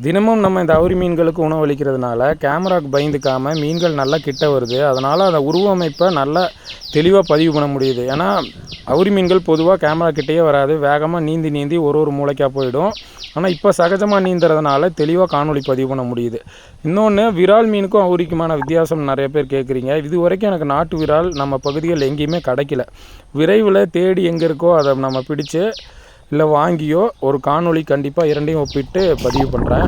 தினமும் நம்ம இந்த அவுரி மீன்களுக்கு உணவளிக்கிறதுனால கேமராவுக்கு பயந்துக்காமல் மீன்கள் நல்லா கிட்ட வருது. அதனால் அந்த உருவமைப்பை நல்லா தெளிவாக பதிவு பண்ண முடியுது. ஏன்னா அவுரி மீன்கள் பொதுவாக கேமரா கிட்டேயே வராது, வேகமாக நீந்தி ஒரு மூளைக்காக போயிடும். ஆனால் இப்போ சகஜமாக நீந்துறதுனால தெளிவாக காணொளி பதிவு பண்ண முடியுது. இன்னொன்று, விரால் மீனுக்கும் அவுரிக்குமான வித்தியாசம் நிறைய பேர் கேட்குறீங்க. இது வரைக்கும் எனக்கு நாட்டு விரால் நம்ம பகுதிகளில் எங்கேயுமே கிடைக்கல. விரைவில் தேடி எங்கே இருக்கோ அதை நம்ம பிடிச்சு இல்லை வாங்கியோ ஒரு காணொளி கண்டிப்பாக இரண்டையும் ஒப்பிட்டு பதிவு பண்ணுறேன்.